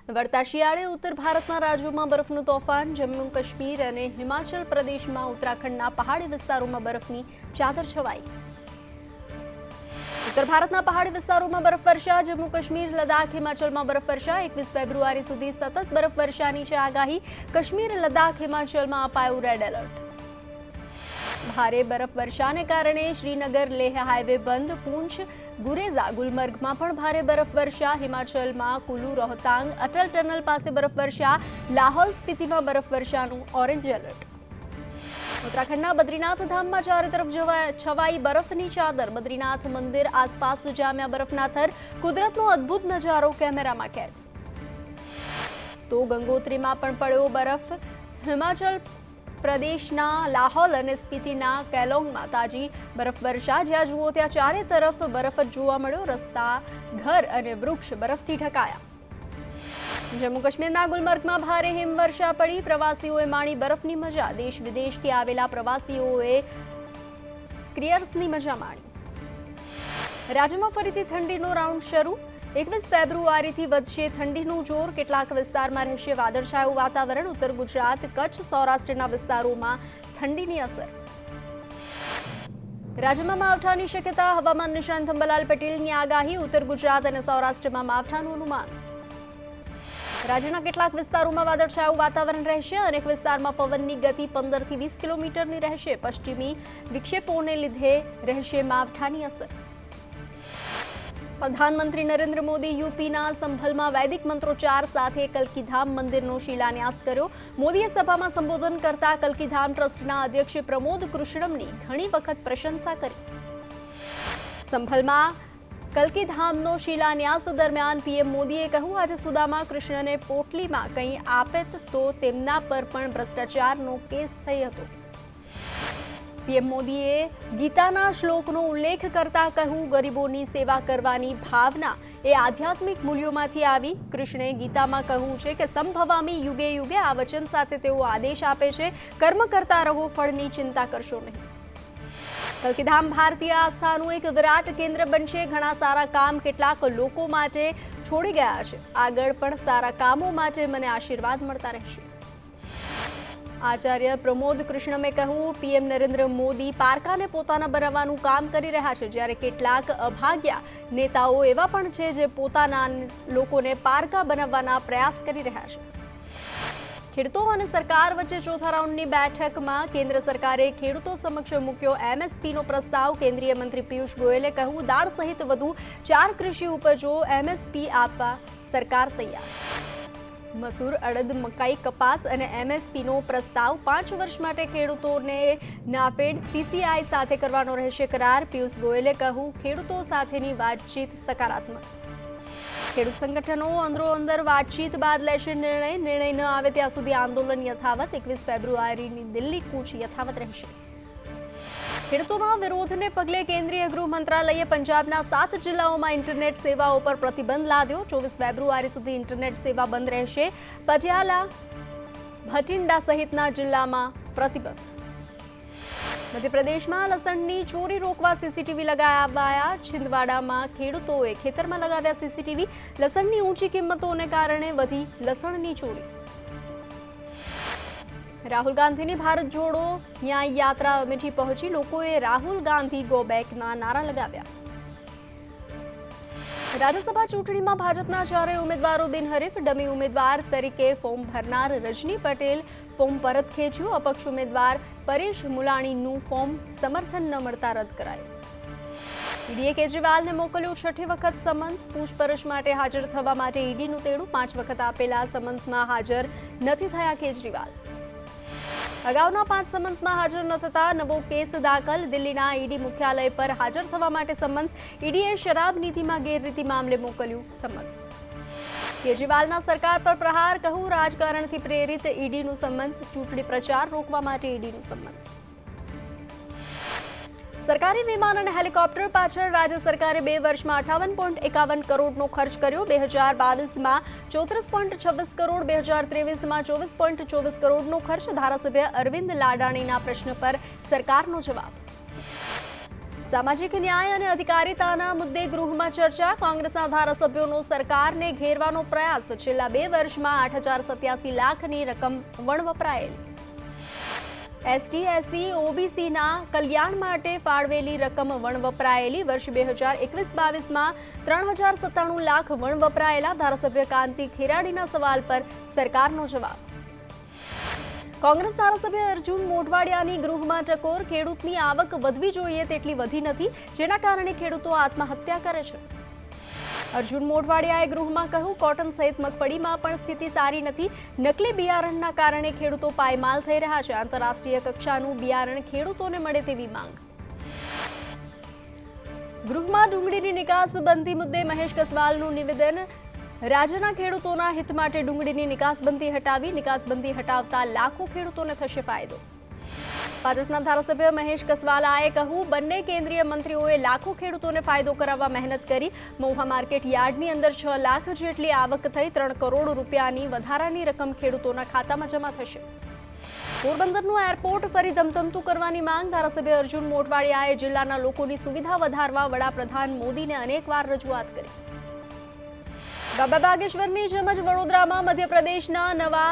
વળતા શિયાળે ઉત્તર ભારતના રાજ્યોમાં બરફનું તોફાન. જમ્મુ કાશ્મીર અને હિમાચલ પ્રદેશમાં ઉત્તરાખંડના પહાડી વિસ્તારોમાં બરફની ચાદર છવાઈ. ઉત્તર ભારતના પહાડી વિસ્તારોમાં બરફવર્ષા. જમ્મુ કાશ્મીર, લદ્દાખ, હિમાચલમાં બરફવર્ષા. 21 ફેબ્રુઆરી સુધી સતત બરફવર્ષાની છે આગાહી. કાશ્મીર, લદ્દાખ, હિમાચલમાં અપાયું રેડ એલર્ટ. ભારે બરફવર્ષાને કારણે શ્રીનગર લેહ હાઈવે બંધ. પૂંછ, ગુરેઝા, ગુલમર્ગમાં પણ ભારે બરફવર્ષા. હિમાચલમાં કુલુ, રોહતાંગ, અટલ ટનલ પાસે બરફવર્ષા. લાહોલ સ્પીતિમાં બરફવર્ષાનું ઓરેન્જ એલર્ટ. ઉત્તરાખંડના બદ્રીનાથ ધામમાં ચારે તરફ છવાઈ બરફની ચાદર. બદ્રીનાથ મંદિર આસપાસ જામ્યા બરફના થર. કુદરતનો અદ્ભુત નજારો કેમેરામાં કેદ. તો ગંગોત્રીમાં પણ પડ્યો બરફ. હિમાચલ પ્રદેશના લાહોલ અને સ્પીતિના કેલોંગમાં તાજી બરફવર્ષા. જ્યાં જુઓ ત્યાં ચારે તરફ બરફ જ જોવા મળ્યો. રસ્તા, ઘર અને વૃક્ષ બરફથી ઢંકાયા. જમ્મુ કાશ્મીરના ગુલમર્ગમાં ભારે હિમવર્ષા પડી. પ્રવાસીઓએ માણી બરફની મજા. દેશ વિદેશથી આવેલા પ્રવાસીઓએ સ્કીયર્સની મજા માણી. રાજ્યમાં ફરીથી ઠંડીનો રાઉન્ડ શરૂ. 21 ફેબ્રુઆરીથી વધશે ઠંડીનું જોર. કેટલાક વિસ્તારમાં રહેશે વાદળછાયું વાતાવરણ. ઉત્તર ગુજરાત, કચ્છ, સૌરાષ્ટ્રના વિસ્તારોમાં ઠંડીની અસર. રાજ્યમાં માવઠાની શક્યતા. હવામાન નિષ્ણાંત અંબાલાલ પટેલની આગાહી. ઉત્તર ગુજરાત અને સૌરાષ્ટ્રમાં માવઠાનું અનુમાન. રાજ્યના કેટલાક વિસ્તારોમાં વાદળછાયું વાતાવરણ રહેશે. અનેક વિસ્તારમાં પવનની ગતિ 15 થી 20 કિલોમીટરની રહેશે. પશ્ચિમી વિક્ષેપોને લીધે રહેશે માવઠાની અસર. પ્રધાનમંત્રી નરેન્દ્ર મોદી યુપીના સંભલમાં વૈદિક મંત્રોચ્ચાર સાથે કલ્કીધામ મંદિરનો શિલાન્યાસ કર્યો. મોદીએ સભામાં સંબોધન કરતા કલ્કીધામ ટ્રસ્ટના અધ્યક્ષ પ્રમોદ કૃષ્ણમની ઘણી વખત પ્રશંસા કરી. સંભલમાં કલ્કીધામનો શિલાન્યાસ દરમિયાન પીએમ મોદીએ કહ્યું, આજે સુદામા કૃષ્ણને પોટલીમાં કંઈ આપેત તો તેમના પર પણ ભ્રષ્ટાચારનો કેસ થઈ હતો. પીએમ મોદીએ ગીતાના શ્લોકનો ઉલ્લેખ કરતા કહ્યું, ગરીબોની સેવા કરવાની ભાવના એ આધ્યાત્મિક મૂલ્યોમાંથી આવી. કૃષ્ણે ગીતામાં કહ્યું છે કે સંભવામી યુગે યુગે. આ વચન સાથે તેઓ આદેશ આપે છે, કર્મ કરતા રહો, ફળની ચિંતા કરશો નહીં. કલ્કીધામ ભારતીય આસ્થાનું એક વિરાટ કેન્દ્ર બનશે. ઘણા સારા કામ કેટલાક લોકો માટે છોડી ગયા છે. આગળ પણ સારા કામો માટે મને આશીર્વાદ મળતા રહેશે. આચાર્ય પ્રમોદ કૃષ્ણમે કહ્યું, પીએમ નરેન્દ્ર મોદી પારકાને પોતાના બનાવવાનું કામ કરી રહ્યા છે. જ્યારે કેટલાક અભાગ્યા નેતાઓ એવા પણ છે જે પોતાના લોકોને પારકા બનાવવાના પ્રયાસ કરી રહ્યા છે. ખેડૂતો અને સરકાર વચ્ચે ચોથા રાઉન્ડની બેઠકમાં કેન્દ્ર સરકારે ખેડૂતો સમક્ષ મૂક્યો એમએસપીનો પ્રસ્તાવ. કેન્દ્રીય મંત્રી પિયુષ ગોયલે કહ્યું, દાળ સહિત વધુ 4 કૃષિ ઉપજો એમએસપી આપવા સરકાર તૈયાર. મસૂર, અડદ, મકાઈ, કપાસ અને એમએસપીનો પ્રસ્તાવ. 5 વર્ષ માટે ખેડૂતોને નાફેડ, સીસીઆઈ સાથે કરવાનો રહેશે કરાર. પિયુષ ગોયલે કહ્યું, ખેડૂતો સાથેની વાતચીત સકારાત્મક. ખેડૂત સંગઠનો અંદરોઅંદર વાતચીત બાદ લેશે નિર્ણય. નિર્ણય ન આવે ત્યાં સુધી આંદોલન યથાવત. 21 ફેબ્રુઆરીની દિલ્હી કૂચ યથાવત રહેશે. ખેડૂતોના વિરોધને પગલે કેન્દ્રીય ગૃહ મંત્રાલયે પંજાબના 7 જિલ્લાઓમાં ઇન્ટરનેટ સેવાઓ પર પ્રતિબંધ લાદ્યો. 24 ફેબ્રુઆરી સુધી ઇન્ટરનેટ સેવા બંધ રહેશે. પટિયાલા, ભટિંડા સહિતના જિલ્લામાં પ્રતિબંધ. મધ્યપ્રદેશમાં લસણની ચોરી રોકવા સીસીટીવી લગાવાયા. છિંદવાડામાં ખેડૂતોએ ખેતરમાં લગાવ્યા સીસીટીવી. લસણની ઊંચી કિંમતોને કારણે વધી લસણની ચોરી. રાહુલ ગાંધીની ભારત જોડો ન્યાય યાત્રા અમેઠી પહોંચી. લોકોએ રાહુલ ગાંધી ગો બેકના નારા લગાવ્યા. રાજ્યસભા ચૂંટણીમાં ભાજપના 4 ઉમેદવારો બિનહરીફ. ડમી ઉમેદવાર તરીકે ફોર્મ ભરનાર રજની પટેલ ફોર્મ પરત ખેંચ્યું. અપક્ષ ઉમેદવાર પરેશ મુલાણીનું ફોર્મ સમર્થન ન મળતા રદ કરાયું. ઈડીએ કેજરીવાલને મોકલ્યું 6ઠી વખત સમન્સ. પૂછપરછ માટે હાજર થવા માટે ઈડીનું તેડું. 5 વખત આપેલા સમન્સમાં હાજર નથી થયા કેજરીવાલ. અગાઉના 5 સમન્સમાં હાજર ન થતા નવો કેસ દાખલ. દિલ્હીના ઈડી મુખ્યાલય પર હાજર થવા માટે સમન્સ. ઈડીએ શરાબ નીતિમાં ગેરરીતિ મામલે મોકલ્યું સમન્સ. કેજરીવાલના સરકાર પર પ્રહાર. કહ્યું, રાજકારણથી પ્રેરિત ઈડીનું સમન્સ. ચૂંટણી પ્રચાર રોકવા માટે ઈડીનું સમન્સ. સરકારી વિમાન અને હેલિકોપ્ટર પાછળ રાજ્ય સરકારે 2 વર્ષમાં 58.51 કરોડનો ખર્ચ કર્યો. 2022માં 34.26 કરોડ, 2023માં 24.24 કરોડનો ખર્ચ. ધારાસભ્ય અરવિંદ લાડાણીના પ્રશ્ન પર સરકારનો જવાબ. સામાજિક ન્યાય અને અધિકારિતાના મુદ્દે ગૃહમાં ચર્ચા. કોંગ્રેસના ધારાસભ્યોનો સરકારને ઘેરવાનો પ્રયાસ. છેલ્લા 2 વર્ષમાં 8,087 લાખની રકમ વપરાયેલ. એસટી, એસસી, ઓબીસીના કલ્યાણ માટે ફાળવેલી રકમ વપરાયેલી. વર્ષ 2021-22માં 3,097 લાખ વપરાયેલા. ધારાસભ્ય કાંતિ ખેરાડીના સવાલ પર સરકારનો જવાબ. કોંગ્રેસ ધારાસભ્ય અર્જુન મોઢવાડિયાની ગૃહમાં ટકોર. ખેડૂતની આવક વધવી જોઈએ તેટલી વધી નથી, જેના કારણે ખેડૂતો આત્મહત્યા કરે છે. અર્જુન મોઢવાડિયાએ ગૃહમાં કહ્યું, કોટન સહિત મગફળીમાં પણ સ્થિતિ સારી નથી. નકલી બિયારણના કારણે ખેડૂતો પાયમાલ થઈ રહ્યા છે. આંતરરાષ્ટ્રીય કક્ષાનું બિયારણ ખેડૂતોને મળે તેવી માંગ. ગૃહમાં ડુંગળીની નિકાસ બંધી મુદ્દે મહેશ કસવાલનું નિવેદન. રાજ્યના ખેડૂતોના હિત માટે ડુંગળીની નિકાસબંધી હટાવી. નિકાસબંધી હટાવતા લાખો ખેડૂતોને થશે ફાયદો. ભાજપના ધારાસભ્ય મહેશ કસવાલાએ કહ્યું, બંને કેન્દ્રીય મંત્રીઓએ લાખો ખેડૂતોને ફાયદો કરાવવા મહેનત કરી. મહુવા માર્કેટ યાર્ડની અંદર 6 લાખ જેટલી આવક થઈ. 3 કરોડ રૂપિયાની વધારાની રકમ ખેડૂતોના ખાતામાં જમા થશે. પોરબંદરનું એરપોર્ટ ફરી ધમધમતું કરવાની માંગ. ધારાસભ્ય અર્જુન મોઢવાડિયાએ જિલ્લાના લોકોની સુવિધા વધારવા વડાપ્રધાન મોદીને અનેકવાર રજૂઆત કરી. બાબા બાગેશ્વરની જેમ જ વડોદરામાં મધ્યપ્રદેશના નવા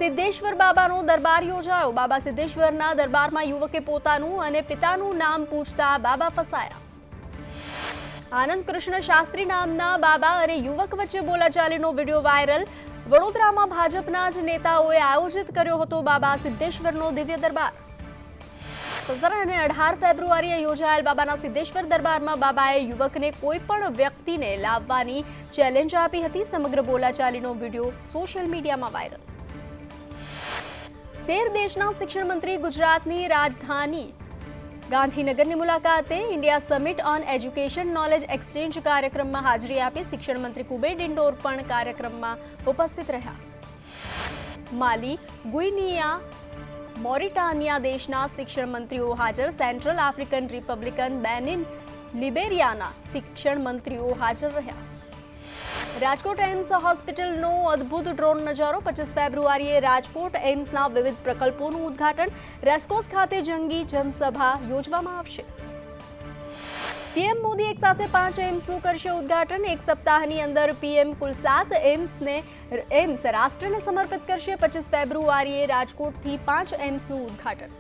સિદ્ધેશ્વર બાબાનો દરબાર યોજાયો. બાબા સિદ્ધેશ્વરના દરબારમાં યુવકે પોતાનું અને પિતાનું નામ પૂછતા બાબા ફસાયા. આનંદ કૃષ્ણ શાસ્ત્રી નામના બાબા અને યુવક વચ્ચે બોલાચાલીનો વિડીયો વાયરલ. વડોદરામાં ભાજપના જ નેતાઓએ આયોજિત કર્યો હતો બાબા સિદ્ધેશ્વરનો દિવ્ય દરબાર. 17 અને 18 ફેબ્રુઆરીએ યોજાયેલ બાબાના સિદ્ધેશ્વર દરબારમાં બાબાએ યુવકને કોઈ પણ વ્યક્તિને લાવવાની ચેલેન્જ આપી હતી. સમગ્ર બોલાચાલીનો વિડીયો સોશિયલ મીડિયામાં વાયરલ. 13 દેશના શિક્ષણ મંત્રી ગુજરાતની રાજધાની ગાંધીનગરની મુલાકાતે. India summit on education knowledge exchange કાર્યક્રમમાં હાજરી આપી. શિક્ષણ મંત્રી કુબેર ડિંડોર પણ કાર્યક્રમમાં ઉપસ્થિત રહ્યા. માલી, ગુઇનિયા, મોરિટાનિયા દેશના શિક્ષણ મંત્રીઓ હાજર. સેન્ટ્રલ આફ્રિકન રિપબ્લિકન, બેનિન, લિબેરિયાના શિક્ષણ મંત્રીઓ હાજર રહ્યા. રાજકોટ એમ્સ હોસ્પિટલનો અદ્ભુત ડ્રોન નજારો. 25 ફેબ્રુઆરીએ રાજકોટ એમ્સના વિવિધ પ્રકલ્પોનું ઉદ્ઘાટન. રેસકોર્સ ખાતે જંગી જનસભા યોજવામાં આવશે. પીએમ મોદી એક સાથે 5 એમ્સનું કરશે ઉદ્ઘાટન. એક સપ્તાહની અંદર પીએમ કુલ 7 એમ્સ રાષ્ટ્રને સમર્પિત કરશે. 25 ફેબ્રુઆરીએ રાજકોટથી 5 એમ્સનું ઉદ્ઘાટન.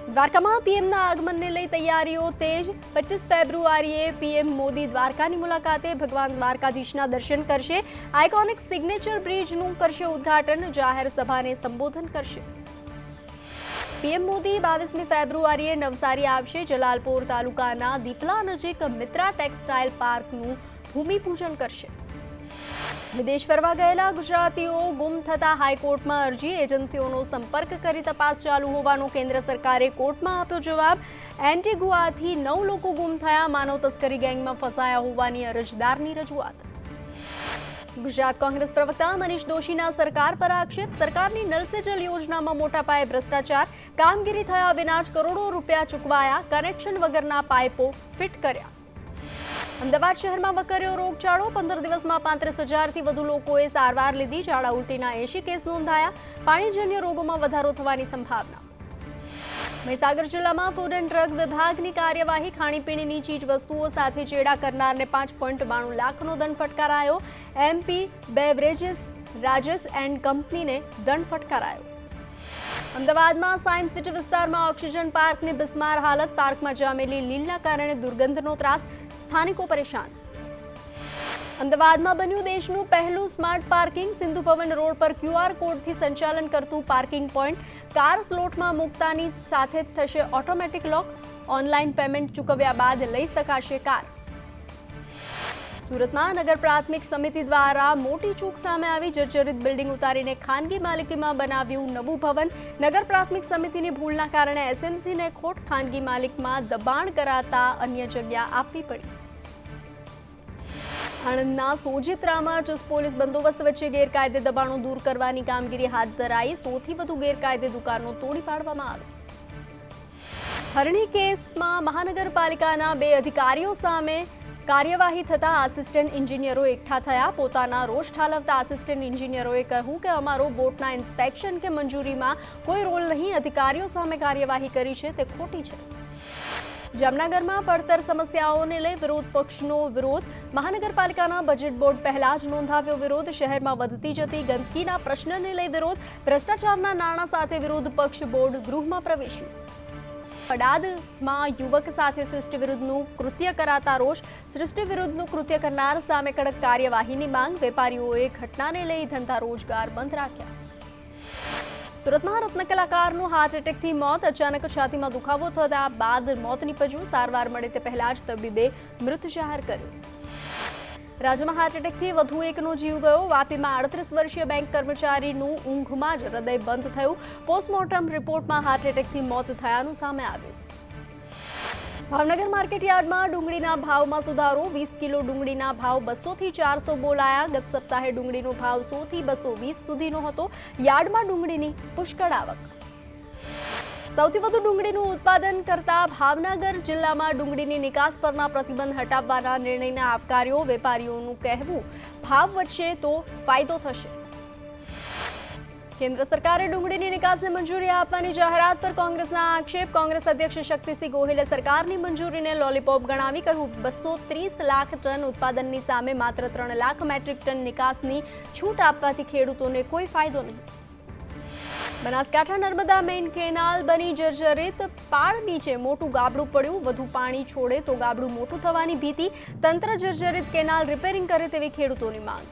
દ્વારકામાં પીએમના આગમનને લઈ તૈયારીઓ તેજ. 25 ફેબ્રુઆરીએ પીએમ મોદી દ્વારકાની મુલાકાતે. ભગવાન દ્વારકાધીશના દર્શન કરશે. આઇકોનિક સિગ્નેચર બ્રિજનું કરશે ઉદ્ઘાટન. જાહેર સભાને સંબોધન કરશે. પીએમ મોદી 22મી ફેબ્રુઆરીએ નવસારી આવશે. જલાલપોર તાલુકાના દીપલા નજીક મિત્રા ટેક્સટાઇલ પાર્કનું ભૂમિપૂજન કરશે. વિદેશ ફરવા ગયેલા ગુજરાતીઓ ગુમ થતા હાઈકોર્ટમાં અરજી. એજન્સીઓનો સંપર્ક કરી તપાસ ચાલુ હોવાનો કેન્દ્ર સરકારે કોર્ટમાં આપ્યો જવાબ. એન્ટીગુઆથી 9 લોકો ગુમ થયા. માનવ તસ્કરી ગેંગમાં ફસાયા હોવાની અરજદારની રજૂઆત. ગુજરાત કોંગ્રેસ પ્રવક્તા મનીષ દોશીના સરકાર પર આક્ષેપ. સરકારની નલ સે જલ યોજનામાં મોટા પાયે ભ્રષ્ટાચાર. કામગીરી થયા વિના જ કરોડો રૂપિયા ચૂકવાયા. કનેક્શન વગરના પાઇપો ફિટ કર્યા. અમદાવાદ શહેરમાં વકર્યો રોગચાળો. 15 દિવસમાં 35,000થી વધુ લોકોએ સારવાર લીધી. ઝાડા ઉલટીના 80 કેસ નોંધાયા. પાણીજન્ય રોગોમાં વધારો થવાની સંભાવના. મહીસાગર જિલ્લામાં ફૂડ એન્ડ ડ્રગ વિભાગની કાર્યવાહી. ખાણીપીણીની ચીજ વસ્તુઓ સાથે ચેડા કરનારને 5.92 લાખનો દંડ ફટકારાયો. એમપી બેવરેજીસ રાજેશ એન્ડ કંપનીને દંડ ફટકારાયો. અમદાવાદમાં સાયન્સ સિટી વિસ્તારમાં ઓક્સિજન પાર્કની બિસ્માર હાલત. પાર્કમાં જામેલી લીલના કારણે દુર્ગંધનો ત્રાસ. સ્થાનિકો પરેશાન. અમદાવાદમાં બન્યું દેશનું પહેલું smart parking. Sindhu Bhavan road પર QR કોડથી સંચાલન કરતું પાર્કિંગ પોઈન્ટ. કાર સ્લોટમાં મૂકતાની સાથે થશે ઓટોમેટિક લોક. ઓનલાઈન પેમેન્ટ ચૂકવ્યા બાદ લઈ શકાશે કાર. સુરતમાં નગર પ્રાથમિક સમિતિ દ્વારા મોટી ચૂક સામે આવી. જર્જરિત બિલ્ડિંગ ઉતારીને ખાનગી માલિકીમાં બનાવ્યું નવું ભવન. નગર પ્રાથમિક સમિતિની ભૂલના કારણે એસએમસીને ખોટ. ખાનગી માલિકમાં દબાણ કરાતા અન્ય જગ્યા આપવી પડી. આણંદના સોજિત્રામાં ચુસ્ત પોલીસ બંદોબસ્ત વચ્ચે ગેરકાયદે દબાણો દૂર કરવાની કામગીરી હાથ ધરાઈ. 100થી વધુ ગેરકાયદે દુકાનો તોડી પાડવામાં આવી. હરણી કેસમાં મહાનગરપાલિકાના 2 અધિકારીઓ સામે કાર્યવાહી થતા આસિસ્ટન્ટ એન્જિનિયરો એકઠા થયા. પોતાના રોષ ઠાલવતા આસિસ્ટન્ટ એન્જિનિયરોએ કહ્યું કે અમારો બોટના ઇન્સ્પેક્શન કે મંજૂરીમાં કોઈ રોલ નહીં. અધિકારીઓ સામે કાર્યવાહી કરી છે તે ખોટી છે. જામનગરમાં પડતર સમસ્યાઓને લઈ વિરોધ પક્ષનો વિરોધ. મહાનગરપાલિકાના બજેટ બોર્ડ પહેલા જ નોંધાવ્યો વિરોધ. શહેરમાં વધતી જતી ગંદકીના પ્રશ્નને લઈ વિરોધ. ભ્રષ્ટાચારના નાણાં સાથે વિરોધ પક્ષ બોર્ડ ગૃહમાં પ્રવેશ્યું. અડાદમાં યુવક સાથે સૃષ્ટિ વિરુદ્ધનું કૃત્ય કરાતા રોષ. સૃષ્ટિ વિરુદ્ધનું કૃત્ય કરનાર સામે કડક કાર્યવાહીની માંગ. વેપારીઓએ ઘટનાને લઈ ધંધા રોજગાર બંધ રાખ્યા. સુરતમાં રત્ન કલાકારનું હાર્ટ એટેકથી મોત. અચાનક છાતીમાં દુખાવો થતા બાદ મોત નીપજ્યું. સારવાર મળે તે પહેલા જ તબીબે મૃત જાહેર કર્યું. રાજ્યમાં હાર્ટ એટેકથી વધુ એકનો જીવ ગયો. વાપીમાં 38 વર્ષીય બેંક કર્મચારીનું ઊંઘમાં જ હૃદય બંધ થયું. પોસ્ટમોર્ટમ રિપોર્ટમાં હાર્ટ એટેકથી મોત થયાનું સામે આવ્યું. ભાવનગર માર્કેટયાર્ડમાં ડુંગળીના ભાવમાં સુધારો. 20 કિલો ડુંગળીના ભાવ 200 થી 400 બોલાયા. ગત સપ્તાહે ડુંગળીનો ભાવ 100 થી 220 સુધીનો હતો. યાર્ડમાં ડુંગળીની પુષ્કળ આવક. સૌથી વધુ ડુંગળીનું ઉત્પાદન કરતા ભાવનગર જિલ્લામાં ડુંગળીની નિકાસ પરના પ્રતિબંધ હટાવવાના નિર્ણયને આવકાર્યો. વેપારીઓનું કહેવું, ભાવ વધશે તો ફાયદો થશે. કેન્દ્ર સરકારે ડુંગળીની નિકાસને મંજૂરી આપવાની જાહેરાત પર કોંગ્રેસના આક્ષેપ. કોંગ્રેસ અધ્યક્ષ શક્તિસિંહ ગોહિલે સરકારની મંજૂરીને લોલીપોપ ગણાવી. કહ્યું, 230 લાખ ટન ઉત્પાદનની સામે માત્ર 3 લાખ મેટ્રિક ટન નિકાસની છૂટ આપવાથી ખેડૂતોને કોઈ ફાયદો નહીં. બનાસકાંઠા નર્મદા મેઇન કેનાલ બની જર્જરિત. પાળ નીચે મોટું ગાબડું પડ્યું. વધુ પાણી છોડે તો ગાબડું મોટું થવાની ભીતિ. તંત્ર જર્જરિત કેનાલ રિપેરિંગ કરે તેવી ખેડૂતોની માંગ.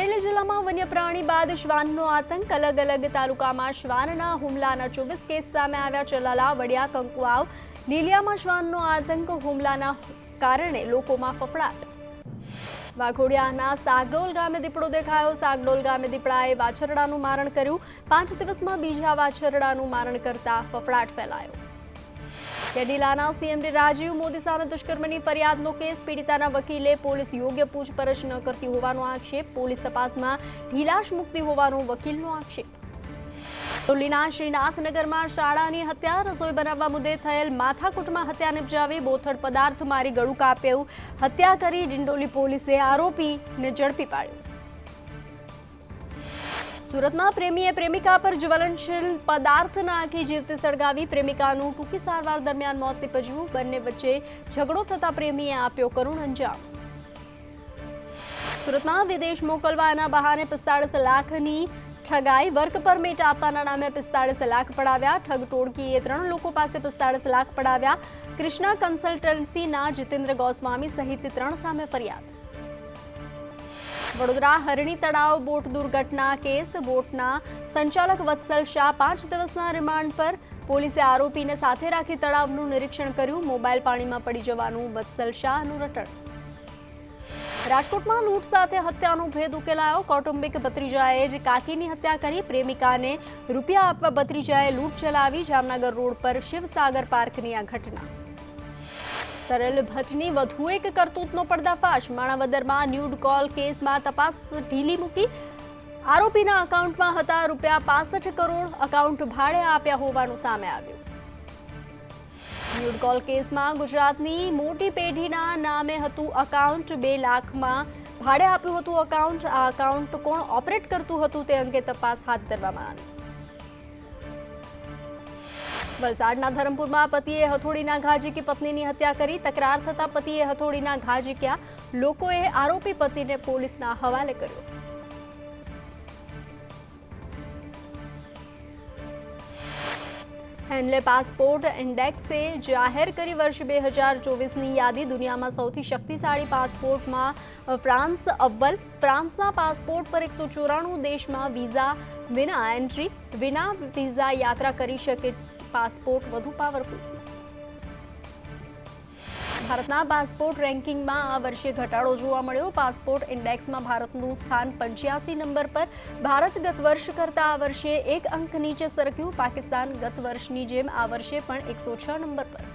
અમરેલી જિલ્લામાં વન્ય પ્રાણી બાદ શ્વાનનો આતંક. અલગ અલગ તાલુકામાં શ્વાનના હુમલાના 24 કેસ સામે આવ્યા. ચલાલા, વડિયા, કંકુવાવ, લીલિયામાં શ્વાનનો આતંક. હુમલાના કારણે લોકોમાં ફફડાટ. વાઘોડિયાના સાગડોલ ગામે દીપડો દેખાયો. સાગડોલ ગામે દીપડાએ વાછરડાનું મારણ કર્યું. 5 દિવસમાં બીજા વાછરડાનું મારણ કરતા ફફડાટ ફેલાયો. કેડિલાના સીએમડી રાજીવ મોદી સામે દુષ્કર્મની ફરિયાદનો કેસ. પીડિતાના વકીલે પોલીસ યોગ્ય પૂછપરછ ન કરતી હોવાનો આક્ષેપ. પોલીસ તપાસમાં ઢીલાશ મૂકતી હોવાનો વકીલનો આક્ષેપ. દિલ્હીના શ્રીનાથનગરમાં શાળાની હત્યા. રસોઈ બનાવવા મુદ્દે થયેલ માથાકૂટમાં હત્યા નિપજાવી. બોથડ પદાર્થ મારી ગળું કાપ્યું. હત્યા કરી ડિંડોલી પોલીસે આરોપીને ઝડપી પાડ્યો. સુરતમાં પ્રેમીએ પ્રેમિકા પર જ્વલનશીલ પદાર્થ નાખી જીવતી સળગાવી. પ્રેમિકાનું ટૂંકી સારવાર દરમિયાન મોત નીપજ્યું. બંને વચ્ચે ઝઘડો થતા પ્રેમીએ આપ્યો કરુણ અંજામ. સુરતમાં વિદેશ મોકલવાના બહાને 45 લાખની ઠગાઈ. વર્ક પરમિટ આપવાના નામે 45 લાખ પડાવ્યા. ઠગ ટોળકીએ 3 લોકો પાસે 45 લાખ પડાવ્યા. કૃષ્ણા કન્સલ્ટન્સીના જીતેન્દ્ર ગોસ્વામી સહિત 3 સામે ફરિયાદ. વડોદરા હરણી તળાવ બોટ દુર્ઘટના કેસ. બોટના સંચાલક વત્સલ શાહ 5 દિવસના રિમાન્ડ પર. પોલીસે આરોપીને સાથે રાખી તળાવનું નિરીક્ષણ કર્યું. મોબાઈલ પાણીમાં પડી જવાનું વત્સલ શાહનું રટણ. રાજકોટમાં લૂંટ સાથે હત્યાનો ભેદ ઉકેલાયો. કૌટુંબિક ભત્રીજાએ જ કાકીની હત્યા કરી. પ્રેમિકાને રૂપિયા આપવા ભત્રીજાએ લૂંટ ચલાવી. જામનગર રોડ પર શિવસાગર પાર્કની આ ઘટના. તરલ ભટ્ટની વધુ એક કરતૂતનો પર્દાફાશ. માણાવદરમાં ન્યૂડ કોલ કેસમાં તપાસ ઢીલી મૂકી. આરોપીના અકાઉન્ટમાં હતા ₹65 કરોડ. અકાઉન્ટ ભાડે આપ્યા હોવાનું સામે આવ્યું. ન્યૂડ કોલ કેસમાં ગુજરાતની મોટી પેઢીના નામે હતું અકાઉન્ટ. 2 લાખમાં ભાડે આપ્યું હતું અકાઉન્ટ. આ અકાઉન્ટ કોણ ઓપરેટ કરતું હતું તે અંગે તપાસ હાથ ધરવામાં આવી. વલસાડના ધરમપુરમાં પતિએ હથોડીના ઘા ઝીકી પત્નીની હત્યા કરી. તકરાર થતા પતિએ હથોડીના ઘા ઝીક્યા. લોકોએ આરોપી પતિને પોલીસના હવાલે કર્યો. હેન્ડલે પાસપોર્ટ ઇન્ડેક્સે જાહેર કરી વર્ષ 2024ની યાદી. દુનિયામાં સૌથી શક્તિશાળી પાસપોર્ટમાં ફ્રાન્સ અવ્વલ. ફ્રાન્સના પાસપોર્ટ પર 194 દેશમાં વિઝા વિના એન્ટ્રી. વિના વિઝા યાત્રા કરી શકે પાસપોર્ટ વધુ પાવરફુલ. ભારતના પાસપોર્ટ રેન્કિંગમાં આ વર્ષે ઘટાડો જોવા મળ્યો. પાસપોર્ટ ઇન્ડેક્સમાં ભારતનું સ્થાન 85 નંબર પર. ભારત ગત વર્ષ કરતાં આ વર્ષે 1 અંક નીચે સરક્યું. પાકિસ્તાન ગત વર્ષની જેમ આ વર્ષે પણ 106 નંબર પર.